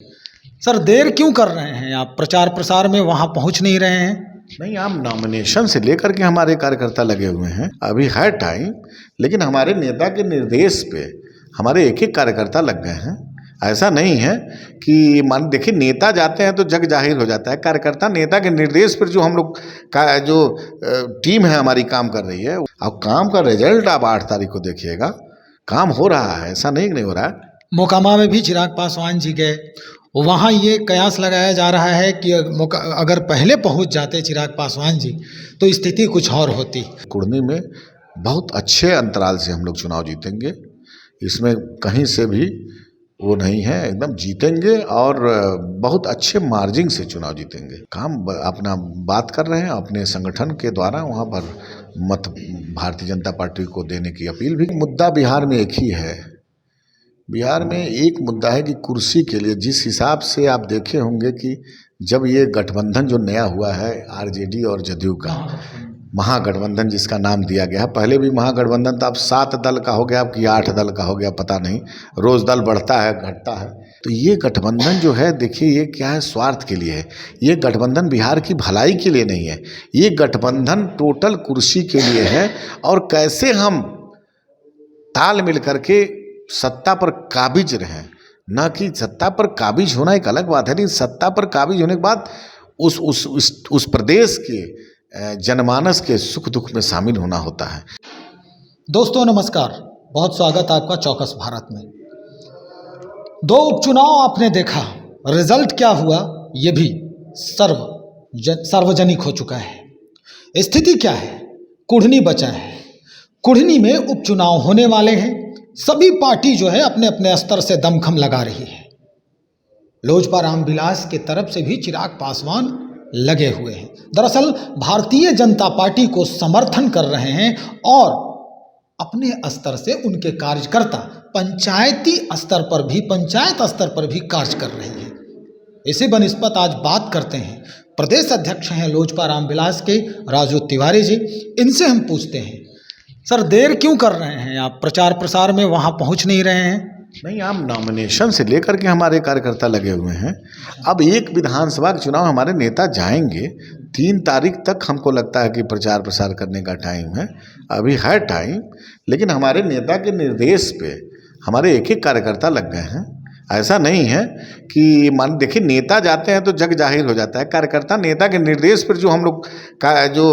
Sir देर क्यों कर रहे हैं आप? प्रचार प्रसार में वहां पहुंच नहीं रहे हैं? नहीं, हम नॉमिनेशन से लेकर के हमारे कार्यकर्ता लगे हुए हैं। अभी है टाइम, लेकिन हमारे नेता के निर्देश पे हमारे एक एक कार्यकर्ता लग गए हैं। ऐसा नहीं है कि मान देखिए, नेता जाते हैं तो जग जाहिर हो जाता है। कार्यकर्ता नेता के निर्देश पर जो हम लोग का जो टीम है हमारी काम कर रही है। अब काम का रिजल्ट आप 8 तारीख को देखिएगा। काम हो रहा है, ऐसा नहीं हो रहा है। मोकामा में भी चिराग पासवान जी गए, वहाँ ये कयास लगाया जा रहा है कि अगर पहले पहुँच जाते चिराग पासवान जी तो स्थिति कुछ और होती। कुढ़नी में बहुत अच्छे अंतराल से हम लोग चुनाव जीतेंगे, इसमें कहीं से भी वो नहीं है। एकदम जीतेंगे और बहुत अच्छे मार्जिन से चुनाव जीतेंगे। काम अपना बात कर रहे हैं, अपने संगठन के द्वारा वहाँ पर मत भारतीय जनता पार्टी को देने की अपील भी। मुद्दा बिहार में एक ही है। बिहार में एक मुद्दा है कि कुर्सी के लिए जिस हिसाब से आप देखे होंगे कि जब ये गठबंधन जो नया हुआ है आरजेडी और जदयू का महागठबंधन जिसका नाम दिया गया है, पहले भी महागठबंधन था, अब 7 दल का हो गया, अब कि 8 दल का हो गया, पता नहीं, रोज दल बढ़ता है घटता है। तो ये गठबंधन जो है, देखिए ये क्या है, स्वार्थ के लिए है। ये गठबंधन बिहार की भलाई के लिए नहीं है। ये गठबंधन टोटल कुर्सी के लिए है। और कैसे हम ताल मिल करके सत्ता पर काबिज रहें, न कि सत्ता पर काबिज होना एक अलग बात है, लेकिन सत्ता पर काबिज होने के बाद उस प्रदेश के जनमानस के सुख दुख में शामिल होना होता है। दोस्तों नमस्कार, बहुत स्वागत आपका चौकस भारत में। 2 उपचुनाव आपने देखा, रिजल्ट क्या हुआ ये भी सार्वजनिक हो चुका है। स्थिति क्या है? कुढ़नी बचा है। कुढ़नी में उपचुनाव होने वाले हैं। सभी पार्टी जो है अपने अपने स्तर से दमखम लगा रही है। लोजपा रामविलास के तरफ से भी चिराग पासवान लगे हुए हैं। दरअसल भारतीय जनता पार्टी को समर्थन कर रहे हैं और अपने स्तर से उनके कार्यकर्ता पंचायत स्तर पर भी कार्य कर रहे हैं। इसी बनिस्बत आज बात करते हैं, प्रदेश अध्यक्ष हैं लोजपा रामविलास के राजू तिवारी जी। इनसे हम पूछते हैं, सर देर क्यों कर रहे हैं आप? प्रचार प्रसार में वहां पहुंच नहीं रहे हैं? नहीं, हम नॉमिनेशन से लेकर के हमारे कार्यकर्ता लगे हुए हैं। अब एक विधानसभा के चुनाव हमारे नेता जाएंगे। 3 तारीख तक हमको लगता है कि प्रचार प्रसार करने का टाइम है। अभी है टाइम, लेकिन हमारे नेता के निर्देश पे हमारे एक एक कार्यकर्ता लग गए हैं। ऐसा नहीं है कि मान देखिए, नेता जाते हैं तो जग जाहिर हो जाता है। कार्यकर्ता नेता के निर्देश पर जो हम लोग का जो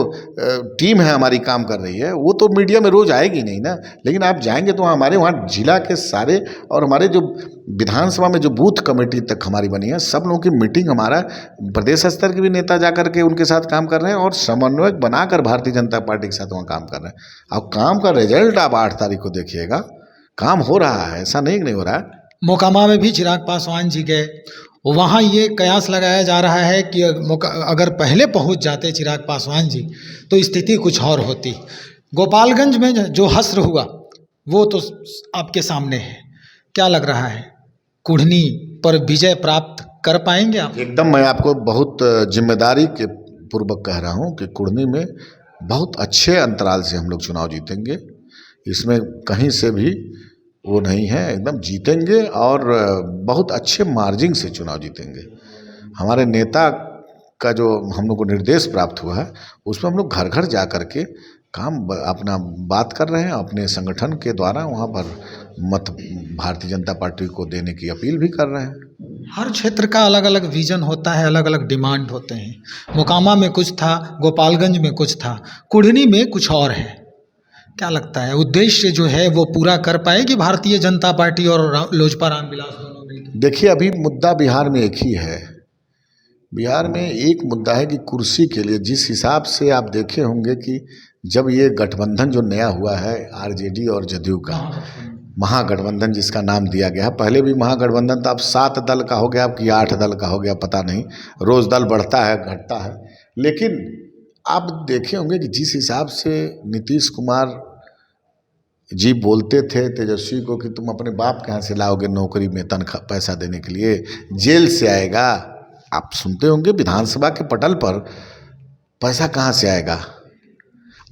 टीम है हमारी काम कर रही है, वो तो मीडिया में रोज आएगी नहीं ना। लेकिन आप जाएंगे तो हमारे वहाँ जिला के सारे और हमारे जो विधानसभा में जो बूथ कमेटी तक हमारी बनी है, सब लोगों की मीटिंग, हमारा प्रदेश स्तर के भी नेता जा कर के उनके साथ काम कर रहे हैं और समन्वयक बनाकर भारतीय जनता पार्टी के साथ वहाँ काम कर रहे हैं। अब काम का रिजल्ट आप 8 तारीख को देखिएगा। काम हो रहा है, ऐसा नहीं हो रहा है। मोकामा में भी चिराग पासवान जी गए, वहाँ ये कयास लगाया जा रहा है कि अगर पहले पहुँच जाते चिराग पासवान जी तो स्थिति कुछ और होती। गोपालगंज में जो हश्र हुआ वो तो आपके सामने है। क्या लग रहा है, कुढ़नी पर विजय प्राप्त कर पाएंगे आप? एकदम, मैं आपको बहुत जिम्मेदारी के पूर्वक कह रहा हूँ कि कुढ़नी में बहुत अच्छे अंतराल से हम लोग चुनाव जीतेंगे। इसमें कहीं से भी वो नहीं है। एकदम जीतेंगे और बहुत अच्छे मार्जिन से चुनाव जीतेंगे। हमारे नेता का जो हम लोग को निर्देश प्राप्त हुआ है, उसमें हम लोग घर घर जा कर के काम अपना बात कर रहे हैं, अपने संगठन के द्वारा वहाँ पर मत भारतीय जनता पार्टी को देने की अपील भी कर रहे हैं। हर क्षेत्र का अलग अलग विजन होता है, अलग अलग डिमांड होते हैं। मोकामा में कुछ था, गोपालगंज में कुछ था, कुढ़नी में कुछ और है। क्या लगता है, उद्देश्य जो है वो पूरा कर पाएगी भारतीय जनता पार्टी और लोजपा रामविलास दोनों मिलकर? देखिए, अभी मुद्दा बिहार में एक ही है। बिहार में एक मुद्दा है कि कुर्सी के लिए जिस हिसाब से आप देखे होंगे कि जब ये गठबंधन जो नया हुआ है आरजेडी और जदयू का महागठबंधन जिसका नाम दिया गया है, पहले भी महागठबंधन था, अब 7 दल का हो गया, अब कि 8 दल का हो गया, पता नहीं, रोज दल बढ़ता है घटता है। लेकिन आप देखे होंगे कि जिस हिसाब से नीतीश कुमार जी बोलते थे तेजस्वी को कि तुम अपने बाप के यहाँ से लाओगे नौकरी में तनख्वाह पैसा देने के लिए, जेल से आएगा। आप सुनते होंगे विधानसभा के पटल पर पैसा कहाँ से आएगा।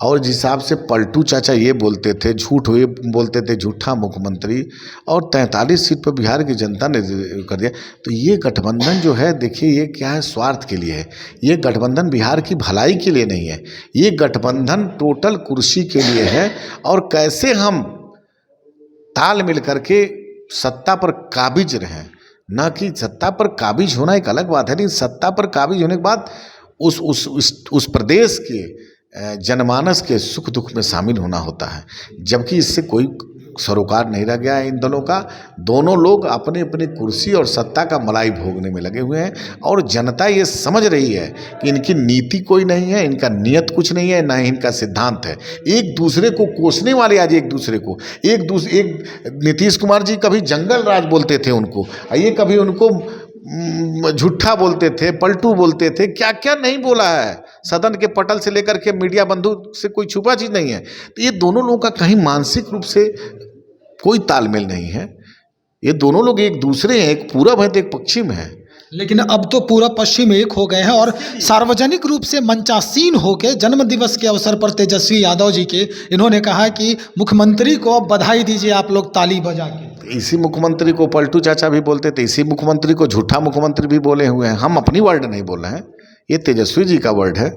और जिस हिसाब से पलटू चाचा ये बोलते थे, झूठ हुए बोलते थे, झूठा मुख्यमंत्री, और 43 सीट पर बिहार की जनता ने कर दिया। तो ये गठबंधन जो है, देखिए ये क्या है, स्वार्थ के लिए है। ये गठबंधन बिहार की भलाई के लिए नहीं है, ये गठबंधन टोटल कुर्सी के लिए है। और कैसे हम ताल मिल करके सत्ता पर काबिज रहें, ना कि सत्ता पर काबिज होना एक अलग बात है, लेकिन सत्ता पर काबिज होने के बाद उस प्रदेश के जनमानस के सुख दुख में शामिल होना होता है। जबकि इससे कोई सरोकार नहीं रह गया है इन दलों का। दोनों लोग अपने अपनी कुर्सी और सत्ता का मलाई भोगने में लगे हुए हैं, और जनता ये समझ रही है कि इनकी नीति कोई नहीं है, इनका नियत कुछ नहीं है, ना ही इनका सिद्धांत है। एक दूसरे को कोसने वाले आज एक दूसरे को एक नीतीश कुमार जी कभी जंगल राज बोलते थे उनको, ये कभी उनको झूठा बोलते थे, पलटू बोलते थे, क्या क्या नहीं बोला है। सदन के पटल से लेकर के मीडिया बंधु से कोई छुपा चीज़ नहीं है। तो ये दोनों लोगों का कहीं मानसिक रूप से कोई तालमेल नहीं है। ये दोनों लोग एक दूसरे हैं, एक पूरब है तो एक पश्चिम है। लेकिन अब तो पूरा पश्चिम एक हो गए हैं, और सार्वजनिक रूप से मंचासीन होकर जन्म दिवस के अवसर पर तेजस्वी यादव जी के इन्होंने कहा कि मुख्यमंत्री को बधाई दीजिए आप लोग ताली बजा के। इसी मुख्यमंत्री को पलटू चाचा भी बोलते थे, इसी मुख्यमंत्री को झूठा मुख्यमंत्री भी बोले हुए हैं। हम अपनी वर्ड नहीं बोल रहे हैं, ये तेजस्वी जी का वर्ड है।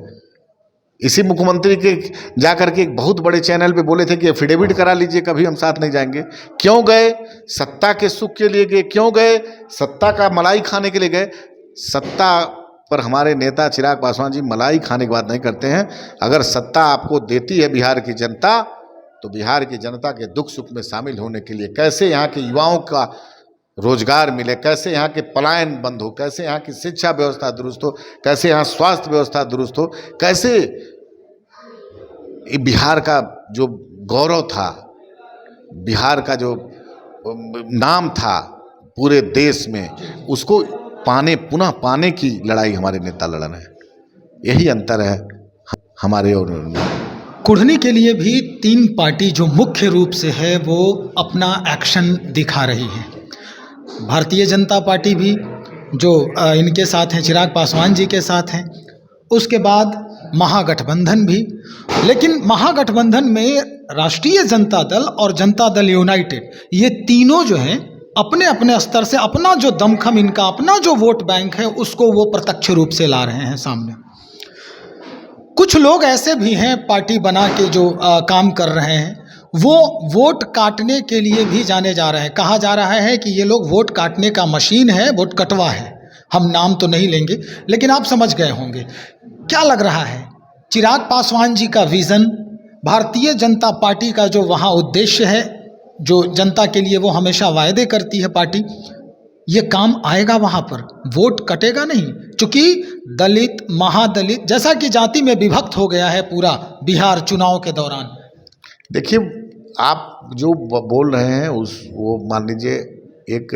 इसी मुख्यमंत्री के जाकर के एक बहुत बड़े चैनल पे बोले थे कि एफिडेविट करा लीजिए, कभी हम साथ नहीं जाएंगे। क्यों गए? सत्ता के सुख के लिए गए। क्यों गए? सत्ता का मलाई खाने के लिए गए। सत्ता पर हमारे नेता चिराग पासवान जी मलाई खाने की बात नहीं करते हैं। अगर सत्ता आपको देती है बिहार की जनता, तो बिहार की जनता के दुख सुख में शामिल होने के लिए, कैसे यहाँ के युवाओं का रोजगार मिले, कैसे यहाँ के पलायन बंद हो, कैसे यहाँ की शिक्षा व्यवस्था दुरुस्त हो, कैसे यहाँ स्वास्थ्य व्यवस्था दुरुस्त हो, कैसे बिहार का जो गौरव था, बिहार का जो नाम था पूरे देश में, उसको पुनः पाने की लड़ाई हमारे नेता लड़ रहे हैं। यही अंतर है हमारे और कुढ़नी के लिए भी 3 पार्टी जो मुख्य रूप से है वो अपना एक्शन दिखा रही है। भारतीय जनता पार्टी भी जो इनके साथ हैं, चिराग पासवान जी के साथ हैं, उसके बाद महागठबंधन भी। लेकिन महागठबंधन में राष्ट्रीय जनता दल और जनता दल यूनाइटेड, ये तीनों जो हैं अपने अपने स्तर से अपना जो दमखम, इनका अपना जो वोट बैंक है, उसको वो प्रत्यक्ष रूप से ला रहे हैं सामने। कुछ लोग ऐसे भी हैं पार्टी बना के जो काम कर रहे हैं, वो वोट काटने के लिए भी जाने जा रहे हैं। कहा जा रहा है कि ये लोग वोट काटने का मशीन है, वोट कटवा है। हम नाम तो नहीं लेंगे, लेकिन आप समझ गए होंगे। क्या लग रहा है, चिराग पासवान जी का विज़न, भारतीय जनता पार्टी का जो वहाँ उद्देश्य है, जो जनता के लिए वो हमेशा वायदे करती है पार्टी, ये काम आएगा वहाँ पर? वोट कटेगा नहीं, क्योंकि दलित, महादलित, जैसा कि जाति में विभक्त हो गया है पूरा बिहार चुनाव के दौरान। देखिए, आप जो बोल रहे हैं वो मान लीजिए एक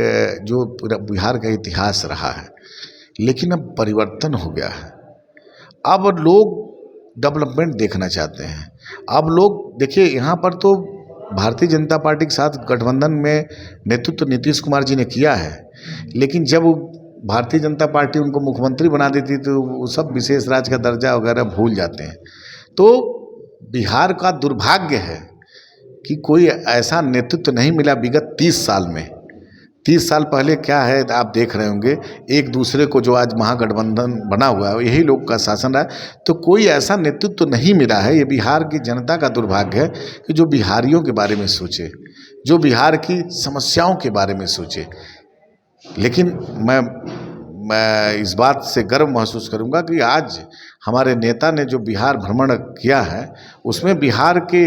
जो पूरा बिहार का इतिहास रहा है, लेकिन अब परिवर्तन हो गया है। अब लोग डेवलपमेंट देखना चाहते हैं। अब लोग देखिए, यहाँ पर तो भारतीय जनता पार्टी के साथ गठबंधन में नेतृत्व नीतीश कुमार जी ने किया है, लेकिन जब भारतीय जनता पार्टी उनको मुख्यमंत्री बना देती तो वो सब विशेष राज्य का दर्जा वगैरह भूल जाते हैं। तो बिहार का दुर्भाग्य है कि कोई ऐसा नेतृत्व नहीं मिला विगत 30 साल में। 30 साल पहले क्या है आप देख रहे होंगे, एक दूसरे को जो आज महागठबंधन बना हुआ है यही लोग का शासन रहा है। तो कोई ऐसा नेतृत्व नहीं मिला है। ये बिहार की जनता का दुर्भाग्य है कि जो बिहारियों के बारे में सोचे, जो बिहार की समस्याओं के बारे में सोचे। लेकिन मैं इस बात से गर्व महसूस करूंगा कि आज हमारे नेता ने जो बिहार भ्रमण किया है, उसमें बिहार के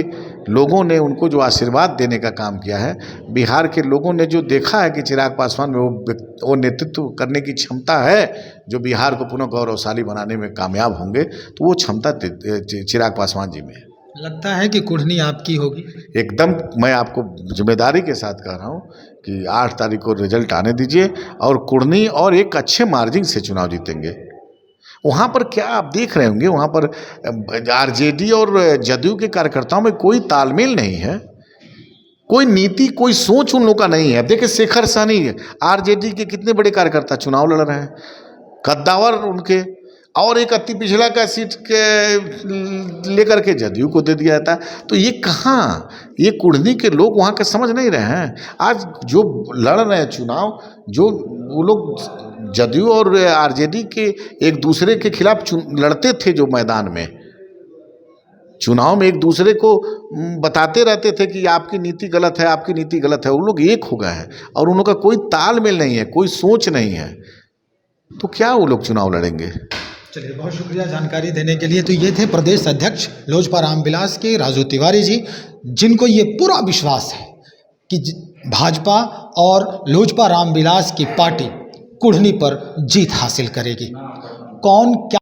लोगों ने उनको जो आशीर्वाद देने का काम किया है, बिहार के लोगों ने जो देखा है कि चिराग पासवान में वो नेतृत्व करने की क्षमता है जो बिहार को पुनः गौरवशाली बनाने में कामयाब होंगे, तो वो क्षमता चिराग पासवान जी में है। लगता है कि कुढ़नी आपकी होगी? एकदम, मैं आपको जिम्मेदारी के साथ कह रहा हूँ कि 8 तारीख को रिजल्ट आने दीजिए और कुढ़नी और एक अच्छे मार्जिन से चुनाव जीतेंगे। वहाँ पर क्या आप देख रहे होंगे, वहाँ पर आरजेडी और जदयू के कार्यकर्ताओं में कोई तालमेल नहीं है, कोई नीति, कोई सोच उन लोगों का नहीं है। देखिए शेखर सहनी आरजेडी के कितने बड़े कार्यकर्ता चुनाव लड़ रहे हैं, कद्दावर उनके, और एक अति पिछड़ा का सीट के लेकर के जदयू को दे दिया जाता है। तो ये कहाँ, ये कुढ़नी के लोग वहाँ के समझ नहीं रहे हैं। आज जो लड़ रहे हैं चुनाव, जो वो लोग जदयू और आरजेडी के एक दूसरे के खिलाफ लड़ते थे, जो मैदान में चुनाव में एक दूसरे को बताते रहते थे कि आपकी नीति गलत है, आपकी नीति गलत है, वो लोग एक हो गए हैं और उन लोगों का कोई तालमेल नहीं है, कोई सोच नहीं है, तो क्या वो लोग चुनाव लड़ेंगे। चलिए, बहुत शुक्रिया जानकारी देने के लिए। तो ये थे प्रदेश अध्यक्ष लोजपा रामविलास के राजू तिवारी जी, जिनको ये पूरा विश्वास है कि भाजपा और लोजपा रामविलास की पार्टी कुढ़नी पर जीत हासिल करेगी। कौन क्या